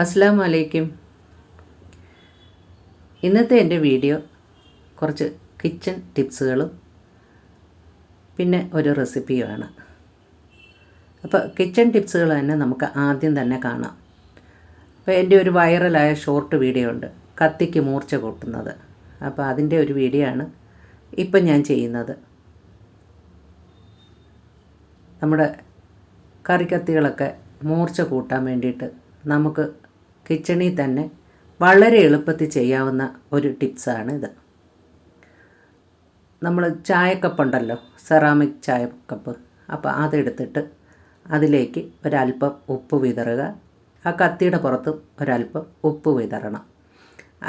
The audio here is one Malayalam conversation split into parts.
അസ്സലാമു അലൈക്കും. ഇന്നത്തെ എൻ്റെ വീഡിയോ കുറച്ച് കിച്ചൺ ടിപ്സുകളും പിന്നെ ഒരു റെസിപ്പിയുമാണ്. അപ്പോൾ കിച്ചൺ ടിപ്സുകൾ തന്നെ നമുക്ക് ആദ്യം തന്നെ കാണാം. അപ്പോൾ എൻ്റെ ഒരു വൈറലായ ഷോർട്ട് വീഡിയോ ഉണ്ട്, കത്തിക്ക് മൂർച്ച കൂട്ടുന്നത്. അപ്പോൾ അതിൻ്റെ ഒരു വീഡിയോ ആണ് ഇപ്പം ഞാൻ ചെയ്യുന്നത്. നമ്മുടെ കറിക്കത്തികളൊക്കെ മൂർച്ച കൂട്ടാൻ വേണ്ടിയിട്ട് നമുക്ക് കിച്ചണിൽ തന്നെ വളരെ എളുപ്പത്തിൽ ചെയ്യാവുന്ന ഒരു ടിപ്സാണിത്. നമ്മൾ ചായക്കപ്പുണ്ടല്ലോ, സെറാമിക് ചായക്കപ്പ്, അപ്പോൾ അതെടുത്തിട്ട് അതിലേക്ക് ഒരല്പം ഉപ്പ് വിതറുക. ആ കത്തിയുടെ പുറത്തും ഒരല്പം ഉപ്പ് വിതറണം.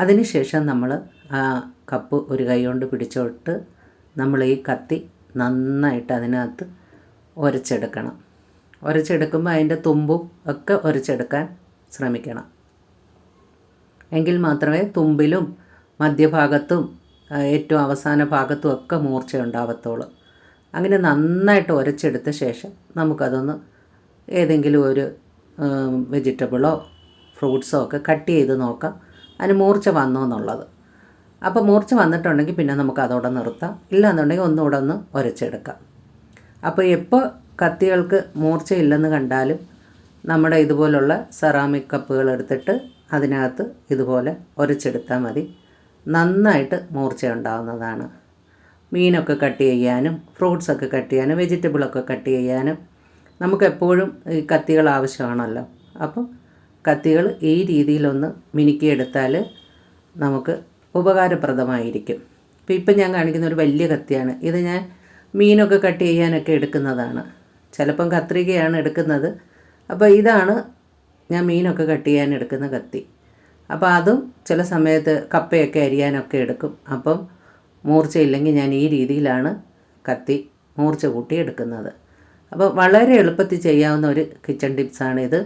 അതിനുശേഷം നമ്മൾ ആ കപ്പ് ഒരു കൈ കൊണ്ട് പിടിച്ചോട്ട് നമ്മൾ ഈ കത്തി നന്നായിട്ട് അതിനകത്ത് ഉരച്ചെടുക്കണം. ഉരച്ചെടുക്കുമ്പോൾ അതിൻ്റെ തുമ്പും ഒക്കെ ഉരച്ചെടുക്കാൻ ശ്രമിക്കണം. എങ്കിൽ മാത്രമേ തുമ്പിലും മധ്യഭാഗത്തും ഏറ്റവും അവസാന ഭാഗത്തും ഒക്കെ മൂർച്ച ഉണ്ടാവത്തുള്ളൂ. അങ്ങനെ നന്നായിട്ട് ഉരച്ചെടുത്ത ശേഷം നമുക്കതൊന്ന് ഏതെങ്കിലും ഒരു വെജിറ്റബിളോ ഫ്രൂട്ട്സോ ഒക്കെ കട്ട് ചെയ്ത് നോക്കാം അതിന് മൂർച്ച വന്നോ എന്നുള്ളത്. അപ്പോൾ മൂർച്ച വന്നിട്ടുണ്ടെങ്കിൽ പിന്നെ നമുക്ക് അതോടെ നിർത്താം, ഇല്ലാന്നുണ്ടെങ്കിൽ ഒന്നുകൂടെ ഒന്ന് ഉരച്ചെടുക്കാം. അപ്പോൾ എപ്പോൾ കത്തികൾക്ക് മൂർച്ചയില്ലെന്ന് കണ്ടാലും നമ്മുടെ ഇതുപോലുള്ള സെറാമിക് കപ്പുകൾ എടുത്തിട്ട് അതിനകത്ത് ഇതുപോലെ ഉരച്ചെടുത്താൽ മതി. നന്നായിട്ട് മൂർച്ച ഉണ്ടാകുന്നതാണ്. മീനൊക്കെ കട്ട് ചെയ്യാനും ഫ്രൂട്ട്സൊക്കെ കട്ട് ചെയ്യാനും വെജിറ്റബിളൊക്കെ കട്ട് ചെയ്യാനും നമുക്കെപ്പോഴും ഈ കത്തികൾ ആവശ്യമാണല്ലോ. അപ്പം കത്തികൾ ഈ രീതിയിലൊന്ന് മിനുക്കിയെടുത്താൽ നമുക്ക് ഉപകാരപ്രദമായിരിക്കും. ഇപ്പം ഞാൻ കാണിക്കുന്ന ഒരു വലിയ കത്തിയാണ്. ഇത് ഞാൻ മീനൊക്കെ കട്ട് ചെയ്യാനൊക്കെ എടുക്കുന്നതാണ്. ചിലപ്പം കത്രികയാണ് എടുക്കുന്നത്. അപ്പോൾ ഇതാണ് ഞാൻ മീനൊക്കെ കട്ട് ചെയ്യാൻ എടുക്കുന്ന കത്തി. അപ്പോൾ അതും ചില സമയത്ത് കപ്പയൊക്കെ അരിയാനൊക്കെ എടുക്കും. അപ്പം മൂർച്ചയില്ലെങ്കിൽ ഞാൻ ഈ രീതിയിലാണ് കത്തി മൂർച്ച കൂട്ടി എടുക്കുന്നത്. അപ്പോൾ വളരെ എളുപ്പത്തിൽ ചെയ്യാവുന്ന ഒരു കിച്ചൺ ടിപ്സാണിത്.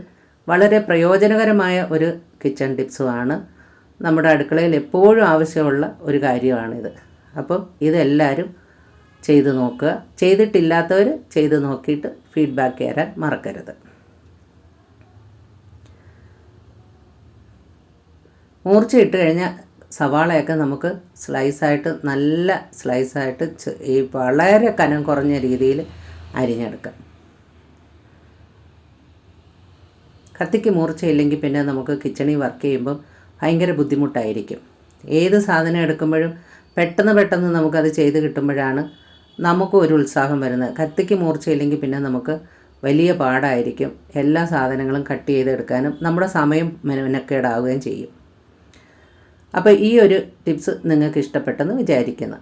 വളരെ പ്രയോജനകരമായ ഒരു കിച്ചൺ ടിപ്സുമാണ്. നമ്മുടെ അടുക്കളയിൽ എപ്പോഴും ആവശ്യമുള്ള ഒരു കാര്യമാണിത്. അപ്പം ഇതെല്ലാവരും ചെയ്ത് നോക്കുക. ചെയ്തിട്ടില്ലാത്തവർ ചെയ്ത് നോക്കിയിട്ട് ഫീഡ്ബാക്ക് തരാൻ മറക്കരുത്. മൂർച്ച ഇട്ട് കഴിഞ്ഞാൽ സവാളയൊക്കെ നമുക്ക് സ്ലൈസായിട്ട് നല്ല സ്ലൈസായിട്ട് ഈ വളരെ കനം കുറഞ്ഞ രീതിയിൽ അരിഞ്ഞെടുക്കാം. കത്തിക്ക് മൂർച്ചയില്ലെങ്കിൽ പിന്നെ നമുക്ക് കിച്ചണിൽ വർക്ക് ചെയ്യുമ്പം ഭയങ്കര ബുദ്ധിമുട്ടായിരിക്കും. ഏത് സാധനം എടുക്കുമ്പോഴും പെട്ടെന്ന് നമുക്കത് ചെയ്ത് കിട്ടുമ്പോഴാണ് നമുക്ക് ഒരു ഉത്സാഹം വരുന്നത്. കത്തിക്ക് മൂർച്ചയില്ലെങ്കിൽ പിന്നെ നമുക്ക് വലിയ പാടായിരിക്കും. എല്ലാ സാധനങ്ങളും കട്ട് ചെയ്തെടുക്കാനും നമ്മുടെ സമയം മെനക്കേടാവുകയും ചെയ്യും. അപ്പോൾ ഈ ഒരു ടിപ്സ് നിങ്ങൾക്ക് ഇഷ്ടപ്പെട്ടെന്ന് വിചാരിക്കുന്നു.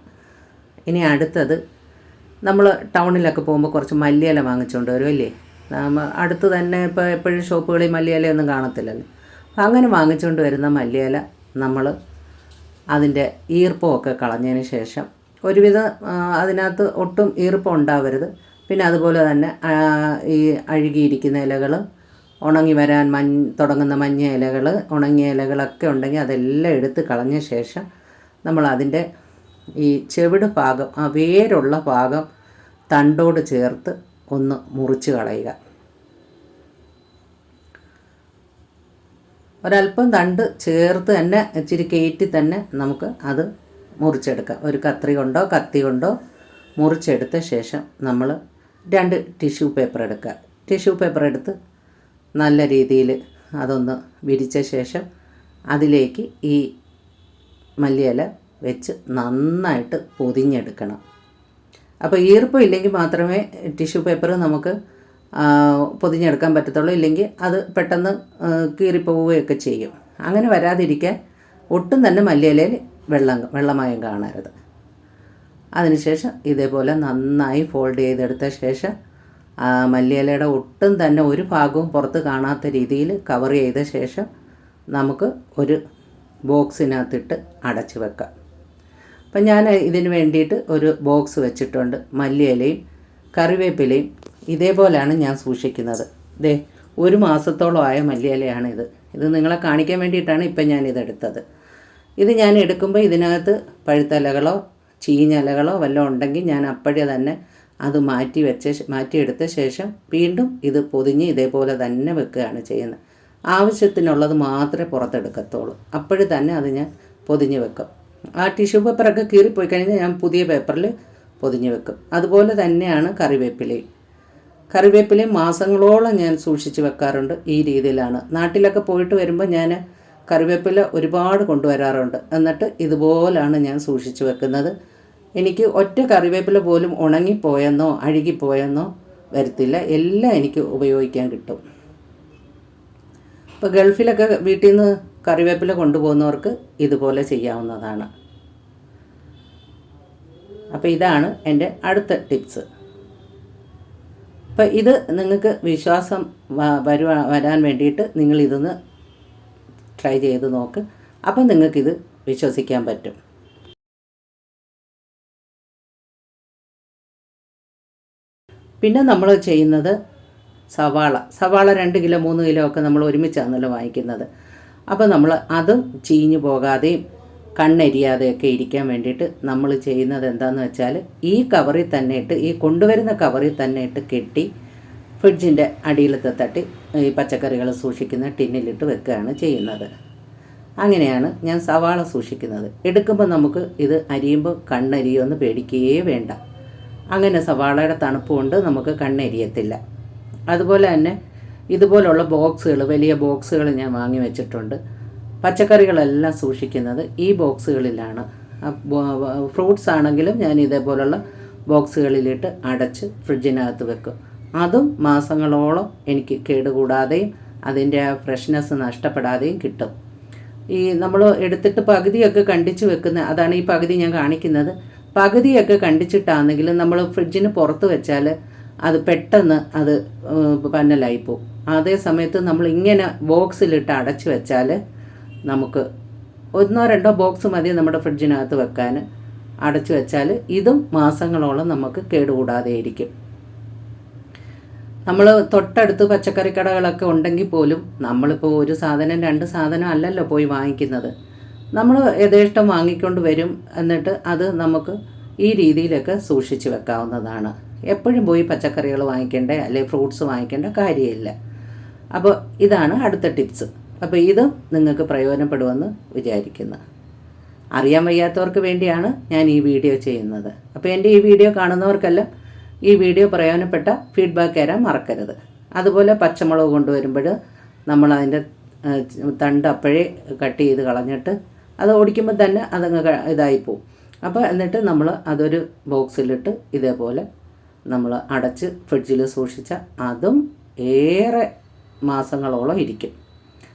ഇനി അടുത്തത്, നമ്മൾ ടൗണിലൊക്കെ പോകുമ്പോൾ കുറച്ച് മല്ലിയില വാങ്ങിച്ചുകൊണ്ട് വരുമല്ലേ. അടുത്ത് തന്നെ ഇപ്പോൾ എപ്പോഴും ഷോപ്പുകളിൽ മല്ലിയിലയൊന്നും കാണത്തില്ലല്ലോ. അപ്പോൾ അങ്ങനെ വാങ്ങിച്ചുകൊണ്ട് വരുന്ന മല്ലിയില നമ്മൾ അതിൻ്റെ ഈർപ്പമൊക്കെ കളഞ്ഞതിന് ശേഷം, ഒരുവിധം അതിനകത്ത് ഒട്ടും ഈർപ്പം ഉണ്ടാവരുത്. പിന്നെ അതുപോലെ തന്നെ ഈ അഴുകിയിരിക്കുന്ന ഇലകൾ, ഉണങ്ങി വരാൻ തുടങ്ങുന്ന മഞ്ഞ ഇലകൾ, ഉണങ്ങിയ ഇലകളൊക്കെ ഉണ്ടെങ്കിൽ അതെല്ലാം എടുത്ത് കളഞ്ഞ ശേഷം നമ്മൾ അതിൻ്റെ ഈ ചെവിട് ഭാഗം, ആ വേരുള്ള ഭാഗം തണ്ടോട് ചേർത്ത് ഒന്ന് മുറിച്ച് കളയുക. ഒരല്പം തണ്ട് ചേർത്ത് തന്നെ ഇച്ചിരി കയറ്റി തന്നെ നമുക്ക് അത് മുറിച്ചെടുക്കാം. ഒരു കത്രി കൊണ്ടോ കത്തി കൊണ്ടോ മുറിച്ചെടുത്ത ശേഷം നമ്മൾ 2 ടിഷ്യൂ പേപ്പർ എടുക്കുക. ടിഷ്യൂ പേപ്പർ എടുത്ത് നല്ല രീതിയിൽ അതൊന്ന് വിരിച്ച ശേഷം അതിലേക്ക് ഈ മല്ലിയില വെച്ച് നന്നായിട്ട് പൊതിഞ്ഞെടുക്കണം. അപ്പോൾ ഈർപ്പം ഇല്ലെങ്കിൽ മാത്രമേ ടിഷ്യൂ പേപ്പർ നമുക്ക് പൊതിഞ്ഞെടുക്കാൻ പറ്റത്തുള്ളൂ. ഇല്ലെങ്കിൽ അത് പെട്ടെന്ന് കീറിപ്പോവുകയൊക്കെ ചെയ്യും. അങ്ങനെ വരാതിരിക്കാൻ ഒട്ടും തന്നെ മല്ലിയിലയിൽ വെള്ളമയം കാണരുത്. അതിനുശേഷം ഇതേപോലെ നന്നായി ഫോൾഡ് ചെയ്തെടുത്ത ശേഷം മല്ലിയിലയുടെ ഒട്ടും തന്നെ ഒരു ഭാഗവും പുറത്ത് കാണാത്ത രീതിയിൽ കവർ ചെയ്ത ശേഷം നമുക്ക് ഒരു ബോക്സിനകത്തിട്ട് അടച്ച് വെക്കാം. അപ്പം ഞാൻ ഇതിന് വേണ്ടിയിട്ട് ഒരു ബോക്സ് വെച്ചിട്ടുണ്ട്. മല്ലിയിലയും കറിവേപ്പിലയും ഇതേപോലെയാണ് ഞാൻ സൂക്ഷിക്കുന്നത്. ദേ 1 മാസത്തോളമായ മല്ലിയിലയാണിത്. ഇത് നിങ്ങളെ കാണിക്കാൻ വേണ്ടിയിട്ടാണ് ഇപ്പം ഞാനിതെടുത്തത്. ഇത് ഞാൻ എടുക്കുമ്പോൾ ഇതിനകത്ത് ഇലകളോ ചീഞ്ഞ ഇലകളോ വല്ലതും ഉണ്ടെങ്കിൽ ഞാൻ അപ്പോഴേ തന്നെ അത് മാറ്റിയെടുത്ത ശേഷം വീണ്ടും ഇത് പൊതിഞ്ഞ് ഇതേപോലെ തന്നെ വെക്കുകയാണ് ചെയ്യുന്നത്. ആവശ്യത്തിനുള്ളത് മാത്രമേ പുറത്തെടുക്കത്തുള്ളൂ. അപ്പോഴും തന്നെ അത് ഞാൻ പൊതിഞ്ഞ് വെക്കും. ആ ടിഷ്യൂ പേപ്പറൊക്കെ കീറിപ്പോയി കഴിഞ്ഞാൽ ഞാൻ പുതിയ പേപ്പറിൽ പൊതിഞ്ഞ് വെക്കും. അതുപോലെ തന്നെയാണ് കറിവേപ്പിലയും മാസങ്ങളോളം ഞാൻ സൂക്ഷിച്ച് വെക്കാറുണ്ട്. ഈ രീതിയിലാണ്. നാട്ടിലൊക്കെ പോയിട്ട് വരുമ്പോൾ ഞാൻ കറിവേപ്പില ഒരുപാട് കൊണ്ടുവരാറുണ്ട്. എന്നിട്ട് ഇതുപോലാണ് ഞാൻ സൂക്ഷിച്ച് വെക്കുന്നത്. എനിക്ക് ഒറ്റ കറിവേപ്പില പോലും ഉണങ്ങിപ്പോയെന്നോ അഴുകിപ്പോയെന്നോ വരത്തില്ല. എല്ലാം എനിക്ക് ഉപയോഗിക്കാൻ കിട്ടും. ഇപ്പോൾ ഗൾഫിലൊക്കെ വീട്ടിൽ നിന്ന് കറിവേപ്പില കൊണ്ടുപോകുന്നവർക്ക് ഇതുപോലെ ചെയ്യാവുന്നതാണ്. അപ്പോൾ ഇതാണ് എൻ്റെ അടുത്ത ടിപ്സ്. അപ്പോൾ ഇത് നിങ്ങൾക്ക് വിശ്വാസം വരാൻ വേണ്ടിയിട്ട് നിങ്ങളിതൊന്ന് ട്രൈ ചെയ്ത് നോക്ക്. അപ്പം നിങ്ങൾക്കിത് വിശ്വസിക്കാൻ പറ്റും. പിന്നെ നമ്മൾ ചെയ്യുന്നത് സവാള 2 കിലോ 3 കിലോ ഒക്കെ നമ്മൾ ഒരുമിച്ചാണല്ലോ വാങ്ങിക്കുന്നത്. അപ്പോൾ നമ്മൾ അതും ചീഞ്ഞു പോകാതെയും കണ്ണെരിയാതെയൊക്കെ ഇരിക്കാൻ വേണ്ടിയിട്ട് നമ്മൾ ചെയ്യുന്നത് എന്താണെന്ന് വെച്ചാൽ ഈ കവറിൽ തന്നെ ഇട്ട്, ഈ കൊണ്ടുവരുന്ന കവറിൽ തന്നെ ഇട്ട് കെട്ടി ഫ്രിഡ്ജിൻ്റെ അടിയിലത്തെ തട്ടി ഈ പച്ചക്കറികൾ സൂക്ഷിക്കുന്ന ടിന്നിലിട്ട് വെക്കുകയാണ് ചെയ്യുന്നത്. അങ്ങനെയാണ് ഞാൻ സവാള സൂക്ഷിക്കുന്നത്. എടുക്കുമ്പോൾ നമുക്ക് ഇത് അരിയുമ്പോൾ കണ്ണെരിയുമെന്ന് പേടിക്കുകയേ വേണ്ട. അങ്ങനെ സവാളയുടെ തണുപ്പ് കൊണ്ട് നമുക്ക് കണ്ണെരിയത്തില്ല. അതുപോലെ തന്നെ ഇതുപോലുള്ള ബോക്സുകൾ, വലിയ ബോക്സുകൾ ഞാൻ വാങ്ങി വെച്ചിട്ടുണ്ട്. പച്ചക്കറികളെല്ലാം സൂക്ഷിക്കുന്നത് ഈ ബോക്സുകളിലാണ്. ഫ്രൂട്ട്സ് ആണെങ്കിലും ഞാൻ ഇതേപോലുള്ള ബോക്സുകളിലിട്ട് അടച്ച് ഫ്രിഡ്ജിനകത്ത് വെക്കും. അതും മാസങ്ങളോളം എനിക്ക് കേടുകൂടാതെയും അതിൻ്റെ ആ ഫ്രഷ്നെസ് നഷ്ടപ്പെടാതെയും കിട്ടും. ഈ നമ്മൾ എടുത്തിട്ട് പകുതിയൊക്കെ കണ്ടിച്ച് വെക്കുന്ന, അതാണ് ഈ പകുതി ഞാൻ കാണിക്കുന്നത്. പകുതിയൊക്കെ കണ്ടിച്ചിട്ടാണെങ്കിലും നമ്മൾ ഫ്രിഡ്ജിന് പുറത്ത് വെച്ചാൽ അത് പെട്ടെന്ന് അത് പന്നലായിപ്പോവും. അതേ സമയത്ത് നമ്മൾ ഇങ്ങനെ ബോക്സിലിട്ട് അടച്ച് വെച്ചാൽ നമുക്ക് 1-2 ബോക്സ് മതി നമ്മുടെ ഫ്രിഡ്ജിനകത്ത് വെക്കാൻ. അടച്ചു വെച്ചാൽ ഇതും മാസങ്ങളോളം നമുക്ക് കേടുകൂടാതെ ഇരിക്കും. നമ്മൾ തൊട്ടടുത്ത് പച്ചക്കറി കടകളൊക്കെ ഉണ്ടെങ്കിൽ പോലും നമ്മളിപ്പോൾ ഒരു സാധനം 2 സാധനം അല്ലല്ലോ പോയി വാങ്ങിക്കുന്നത്. നമ്മൾ യഥേഷ്ടം വാങ്ങിക്കൊണ്ട് വരും. എന്നിട്ട് അത് നമുക്ക് ഈ രീതിയിലൊക്കെ സൂക്ഷിച്ച് വെക്കാവുന്നതാണ്. എപ്പോഴും പോയി പച്ചക്കറികൾ വാങ്ങിക്കേണ്ട അല്ലെങ്കിൽ ഫ്രൂട്ട്സ് വാങ്ങിക്കേണ്ട കാര്യമില്ല. അപ്പോൾ ഇതാണ് അടുത്ത ടിപ്സ്. അപ്പോൾ ഇത് നിങ്ങൾക്ക് പ്രയോജനപ്പെടുമെന്ന് വിചാരിക്കുന്നു. അറിയാൻ വയ്യാത്തവർക്ക് വേണ്ടിയാണ് ഞാൻ ഈ വീഡിയോ ചെയ്യുന്നത്. അപ്പോൾ എൻ്റെ ഈ വീഡിയോ കാണുന്നവർക്കെല്ലാം ഈ വീഡിയോ പ്രയോജനപ്പെട്ട ഫീഡ്ബാക്ക് തരാൻ മറക്കരുത്. അതുപോലെ പച്ചമുളക് കൊണ്ടുവരുമ്പോൾ നമ്മൾ അതിൻ്റെ തണ്ട് അപ്പോഴേ കട്ട് ചെയ്ത് കളഞ്ഞിട്ട് അത് ഓടിക്കുമ്പോൾ തന്നെ അതങ്ങ് ഇതായിപ്പോവും. അപ്പോൾ എന്നിട്ട് നമ്മൾ അതൊരു ബോക്സിലിട്ട് ഇതേപോലെ നമ്മൾ അടച്ച് ഫ്രിഡ്ജിൽ സൂക്ഷിച്ചാൽ അതും ഏറെ മാസങ്ങളോളം ഇരിക്കും.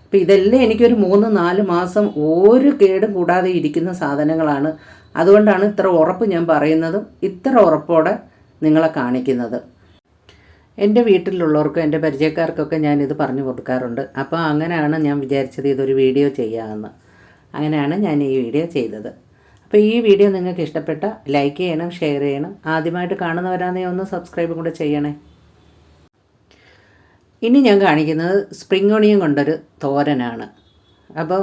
അപ്പോൾ ഇതെല്ലാം എനിക്കൊരു 3-4 മാസം ഒരു കേടും കൂടാതെ ഇരിക്കുന്ന സാധനങ്ങളാണ്. അതുകൊണ്ടാണ് ഇത്ര ഉറപ്പ് ഞാൻ പറയുന്നതും ഇത്ര ഉറപ്പോടെ നിങ്ങളെ കാണിക്കുന്നത്. എൻ്റെ വീട്ടിലുള്ളവർക്കും എൻ്റെ പരിചയക്കാർക്കൊക്കെ ഞാനിത് പറഞ്ഞു കൊടുക്കാറുണ്ട്. അപ്പോൾ അങ്ങനെയാണ് ഞാൻ വിചാരിച്ചത് ഇതൊരു വീഡിയോ ചെയ്യാമെന്ന്. അങ്ങനെയാണ് ഞാൻ ഈ വീഡിയോ ചെയ്തത്. അപ്പോൾ ഈ വീഡിയോ നിങ്ങൾക്ക് ഇഷ്ടപ്പെട്ട ലൈക്ക് ചെയ്യണം, ഷെയർ ചെയ്യണം. ആദ്യമായിട്ട് കാണുന്നവരാണെങ്കിൽ ഒന്ന് സബ്സ്ക്രൈബും കൂടെ ചെയ്യണേ. ഇനി ഞാൻ കാണിക്കുന്നത് സ്പ്രിംഗ് ഓണിയൻ കൊണ്ടൊരു തോരനാണ്. അപ്പോൾ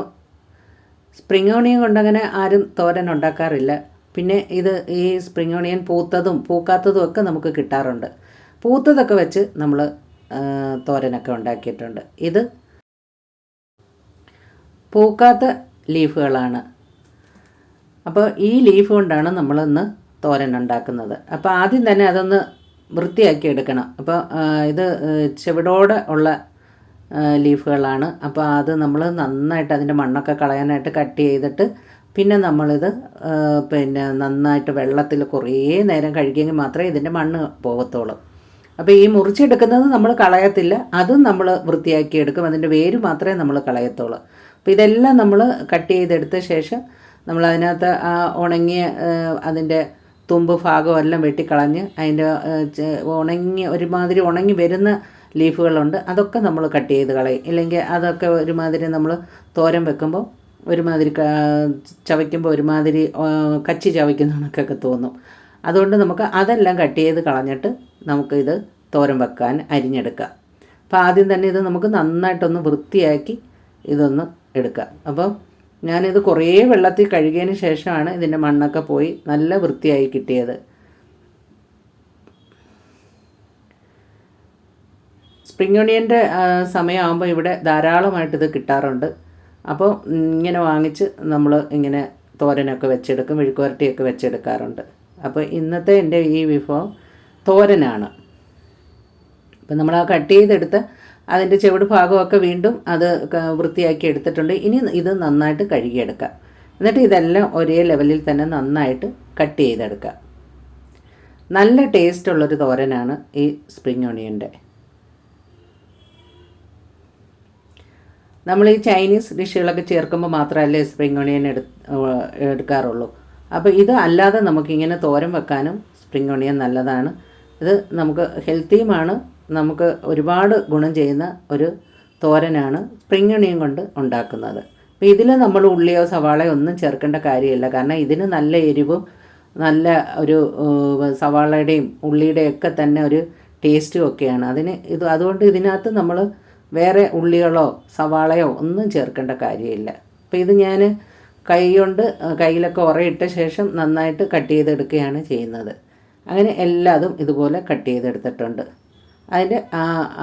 സ്പ്രിംഗ് ഓണിയൻ കൊണ്ടങ്ങനെ ആരും തോരൻ ഉണ്ടാക്കാറില്ല. പിന്നെ ഇത് ഈ സ്പ്രിംഗ് ഓണിയൻ പൂത്തതും പൂക്കാത്തതും ഒക്കെ നമുക്ക് കിട്ടാറുണ്ട്. പൂത്തതൊക്കെ വെച്ച് നമ്മൾ തോരനൊക്കെ ഉണ്ടാക്കിയിട്ടുണ്ട്. ഇത് പൂക്കാത്ത ലീഫുകളാണ്. അപ്പോൾ ഈ ലീഫ് കൊണ്ടാണ് നമ്മളിന്ന് തോരൻ ഉണ്ടാക്കുന്നത്. അപ്പോൾ ആദ്യം തന്നെ അതൊന്ന് വൃത്തിയാക്കി എടുക്കണം. അപ്പോൾ ഇത് ചെവിടോടെ ഉള്ള ലീഫുകളാണ്. അപ്പോൾ അത് നമ്മൾ നന്നായിട്ട് അതിൻ്റെ മണ്ണൊക്കെ കളയാനായിട്ട് കട്ട് ചെയ്തിട്ട് പിന്നെ നമ്മളിത് നന്നായിട്ട് വെള്ളത്തിൽ കുറേ നേരം കഴുകിയെങ്കിൽ മാത്രമേ ഇതിൻ്റെ മണ്ണ് പോകത്തുള്ളൂ. അപ്പോൾ ഈ മുറിച്ചെടുക്കുന്നത് നമ്മൾ കളയത്തില്ല, അതും നമ്മൾ വൃത്തിയാക്കി എടുക്കും. അതിൻ്റെ വേര് മാത്രമേ നമ്മൾ കളയത്തുള്ളൂ. അപ്പോൾ ഇതെല്ലാം നമ്മൾ കട്ട് ചെയ്തെടുത്ത ശേഷം നമ്മൾ അതിനകത്ത് ആ ഉണങ്ങിയ അതിൻ്റെ തുമ്പ് ഭാഗമെല്ലാം വെട്ടിക്കളഞ്ഞ് അതിൻ്റെ ഒരുമാതിരി ഉണങ്ങി വരുന്ന ലീഫുകളുണ്ട്, അതൊക്കെ നമ്മൾ കട്ട് ചെയ്ത് കളയും. ഇല്ലെങ്കിൽ അതൊക്കെ ഒരുമാതിരി നമ്മൾ തോരൻ വെക്കുമ്പോൾ ഒരുമാതിരി ചവയ്ക്കുമ്പോൾ ഒരുമാതിരി കച്ചി ചവയ്ക്കുന്ന കണക്കൊക്കെ തോന്നും. അതുകൊണ്ട് നമുക്ക് അതെല്ലാം കട്ട് ചെയ്ത് കളഞ്ഞിട്ട് നമുക്കിത് തോരൻ വെക്കാൻ അരിഞ്ഞെടുക്കാം. അപ്പോൾ ആദ്യം തന്നെ ഇത് നമുക്ക് നന്നായിട്ടൊന്ന് വൃത്തിയാക്കി ഇതൊന്ന് എടുക്കാം. അപ്പോൾ ഞാനിത് കുറേ വെള്ളത്തിൽ കഴുകിയതിന് ശേഷമാണ് ഇതിൻ്റെ മണ്ണൊക്കെ പോയി നല്ല വൃത്തിയായി കിട്ടിയത്. സ്പ്രിംഗ് ഒണിയൻ്റെ സമയമാകുമ്പോൾ ഇവിടെ ധാരാളമായിട്ട് ഇത് കിട്ടാറുണ്ട്. അപ്പോൾ ഇങ്ങനെ വാങ്ങിച്ച് നമ്മൾ ഇങ്ങനെ തോരനൊക്കെ വെച്ചെടുക്കും, മെഴുക്കുവരട്ടിയൊക്കെ വെച്ചെടുക്കാറുണ്ട്. അപ്പോൾ ഇന്നത്തെ എൻ്റെ ഈ വിഭവം തോരനാണ്. അപ്പം നമ്മൾ ആ കട്ട് ചെയ്തെടുത്ത് അതിൻ്റെ ചെവിട് ഭാഗമൊക്കെ വീണ്ടും അത് വൃത്തിയാക്കി എടുത്തിട്ടുണ്ട്. ഇനി ഇത് നന്നായിട്ട് കഴുകിയെടുക്കാം. എന്നിട്ട് ഇതെല്ലാം ഒരേ ലെവലിൽ തന്നെ നന്നായിട്ട് കട്ട് ചെയ്തെടുക്കാം. നല്ല ടേസ്റ്റുള്ളൊരു തോരനാണ് ഈ സ്പ്രിംഗ് ഒണിയൻ്റെ. നമ്മൾ ഈ ചൈനീസ് ഡിഷുകളൊക്കെ ചേർക്കുമ്പോൾ മാത്രമല്ലേ സ്പ്രിംഗ് ഒണിയൻ എടുക്കാറുള്ളൂ. അപ്പോൾ ഇത് അല്ലാതെ നമുക്കിങ്ങനെ തോരൻ വെക്കാനും സ്പ്രിംഗ് ഒണിയൻ നല്ലതാണ്. ഇത് നമുക്ക് ഹെൽത്തിയുമാണ്. നമുക്ക് ഒരുപാട് ഗുണം ചെയ്യുന്ന ഒരു തോരനാണ് സ്പ്രിംഗ് ഒണിയൻ കൊണ്ട് ഉണ്ടാക്കുന്നത്. അപ്പോൾ ഇതിൽ നമ്മൾ ഉള്ളിയോ സവാളയോ ഒന്നും ചേർക്കേണ്ട കാര്യമില്ല. കാരണം ഇതിന് നല്ല എരിവും നല്ല ഒരു സവാളയുടെയും ഉള്ളിയുടെയൊക്കെ തന്നെ ഒരു ടേസ്റ്റും ഒക്കെയാണ്. അതുകൊണ്ട് ഇതിനകത്ത് നമ്മൾ വേറെ ഉള്ളികളോ സവാളയോ ഒന്നും ചേർക്കേണ്ട കാര്യമില്ല. അപ്പോൾ ഇത് ഞാൻ കയ്യിലൊക്കെ ഉറയിട്ട ശേഷം നന്നായിട്ട് കട്ട് ചെയ്തെടുക്കുകയാണ് ചെയ്യുന്നത്. അങ്ങനെ എല്ലാതും ഇതുപോലെ കട്ട് ചെയ്തെടുത്തിട്ടുണ്ട്. അതിൻ്റെ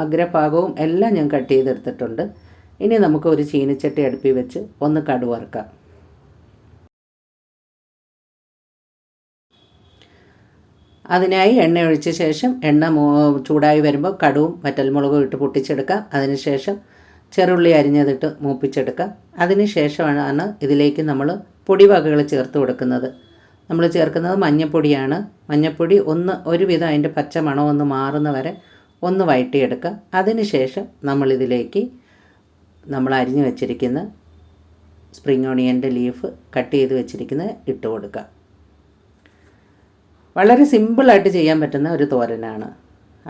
അഗ്രഭാഗവും എല്ലാം ഞാൻ കട്ട് ചെയ്തെടുത്തിട്ടുണ്ട്. ഇനി നമുക്ക് ഒരു ചീനിച്ചട്ടി അടുപ്പിൽ വെച്ച് ഒന്ന് കടുക് വറുക്കാം. അതിനായി എണ്ണ ഒഴിച്ച ശേഷം എണ്ണ ചൂടായി വരുമ്പോൾ കടുവും വറ്റൽമുളകും ഇട്ട് പൊട്ടിച്ചെടുക്കാം. അതിനുശേഷം ചെറുള്ളി അരിഞ്ഞതിട്ട് മൂപ്പിച്ചെടുക്കാം. അതിന് ശേഷമാണ് ഇതിലേക്ക് നമ്മൾ പൊടിവകകൾ ചേർത്ത് കൊടുക്കുന്നത്. നമ്മൾ ചേർക്കുന്നത് മഞ്ഞൾപ്പൊടിയാണ്. മഞ്ഞൾപ്പൊടി ഒരുവിധം അതിൻ്റെ പച്ച മണം മാറുന്ന വരെ ഒന്ന് വഴറ്റിയെടുക്കുക. അതിന് ശേഷം നമ്മളിതിലേക്ക് നമ്മൾ അരിഞ്ഞു വെച്ചിരിക്കുന്ന സ്പ്രിംഗ് ഒണിയൻ്റെ ലീഫ് കട്ട് ചെയ്ത് വെച്ചിരിക്കുന്നത് ഇട്ട് കൊടുക്കുക. വളരെ സിമ്പിളായിട്ട് ചെയ്യാൻ പറ്റുന്ന ഒരു തോരനാണ്.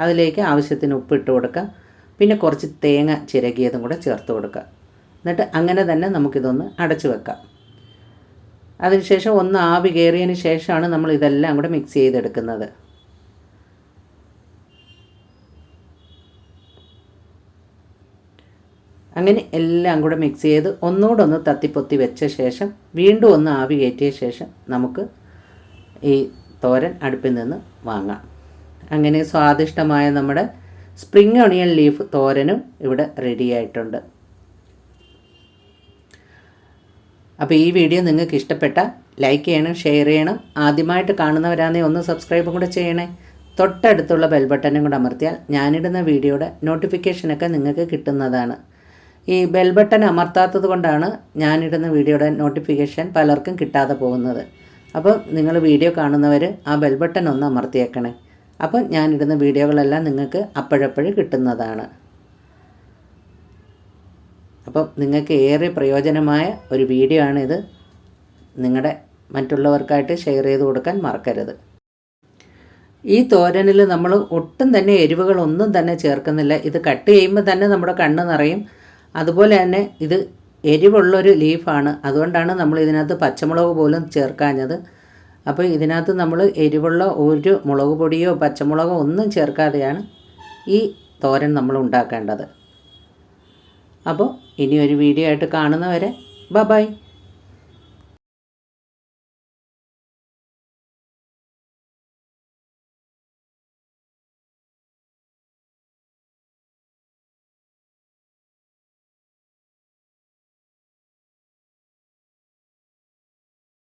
അതിലേക്ക് ആവശ്യത്തിന് ഉപ്പ് ഇട്ട് കൊടുക്കുക. പിന്നെ കുറച്ച് തേങ്ങ ചിരകിയതും കൂടെ ചേർത്ത് കൊടുക്കുക. എന്നിട്ട് അങ്ങനെ തന്നെ നമുക്കിതൊന്ന് അടച്ചു വെക്കാം. അതിനുശേഷം ഒന്ന് ആവി കയറിയതിന് ശേഷമാണ് നമ്മൾ ഇതെല്ലാം കൂടെ മിക്സ് ചെയ്തെടുക്കുന്നത്. അങ്ങനെ എല്ലാം കൂടെ മിക്സ് ചെയ്ത് ഒന്നുകൂടെ ഒന്ന് തത്തിപ്പൊത്തി വെച്ച ശേഷം വീണ്ടും ഒന്ന് ആവി കയറ്റിയ ശേഷം നമുക്ക് ഈ തോരൻ അടുപ്പിൽ നിന്ന് വാങ്ങാം. അങ്ങനെ സ്വാദിഷ്ടമായ നമ്മുടെ സ്പ്രിംഗ് ഒണിയൻ ലീഫ് തോരനും ഇവിടെ റെഡി ആയിട്ടുണ്ട്. അപ്പോൾ ഈ വീഡിയോ നിങ്ങൾക്ക് ഇഷ്ടപ്പെട്ടാൽ ലൈക്ക് ചെയ്യണം, ഷെയർ ചെയ്യണം. ആദ്യമായിട്ട് കാണുന്നവരാണെങ്കിൽ ഒന്ന് സബ്സ്ക്രൈബും കൂടെ ചെയ്യണേ. തൊട്ടടുത്തുള്ള ബെൽ ബട്ടനും കൂടെ അമർത്തിയാൽ ഞാനിടുന്ന വീഡിയോയുടെ നോട്ടിഫിക്കേഷനൊക്കെ നിങ്ങൾക്ക് കിട്ടുന്നതാണ്. ഈ ബെൽ ബട്ടൺ അമർത്താത്തത് കൊണ്ടാണ് ഞാനിടുന്ന വീഡിയോയുടെ നോട്ടിഫിക്കേഷൻ പലർക്കും കിട്ടാതെ പോകുന്നത്. അപ്പോൾ നിങ്ങൾ വീഡിയോ കാണുന്നവർ ആ ബെൽ ബട്ടൺ ഒന്ന് അമർത്തിയേക്കണേ. അപ്പം ഞാനിടുന്ന വീഡിയോകളെല്ലാം നിങ്ങൾക്ക് അപ്പോഴപ്പോഴും കിട്ടുന്നതാണ്. അപ്പം നിങ്ങൾക്ക് ഏറെ പ്രയോജനമായ ഒരു വീഡിയോ ആണിത്. നിങ്ങളുടെ മറ്റുള്ളവർക്കായിട്ട് ഷെയർ ചെയ്ത് കൊടുക്കാൻ മറക്കരുത്. ഈ തോരനിൽ നമ്മൾ ഒട്ടും തന്നെ എരിവുകളൊന്നും തന്നെ ചേർക്കുന്നില്ല. ഇത് കട്ട് ചെയ്യുമ്പോൾ തന്നെ നമ്മുടെ കണ്ണ് നിറയും. അതുപോലെ തന്നെ ഇത് എരിവുള്ളൊരു ലീഫാണ്. അതുകൊണ്ടാണ് നമ്മൾ ഇതിനകത്ത് പച്ചമുളക് പോലും ചേർക്കാഞ്ഞത്. അപ്പോൾ ഇതിനകത്ത് നമ്മൾ എരിവുള്ള ഒരു മുളക് പൊടിയോ പച്ചമുളകോ ഒന്നും ചേർക്കാതെയാണ് ഈ തോരൻ നമ്മൾ ഉണ്ടാക്കേണ്ടത്. അപ്പോൾ ഇനി ഒരു വീഡിയോ ആയിട്ട് കാണുന്നവരെ ബൈ.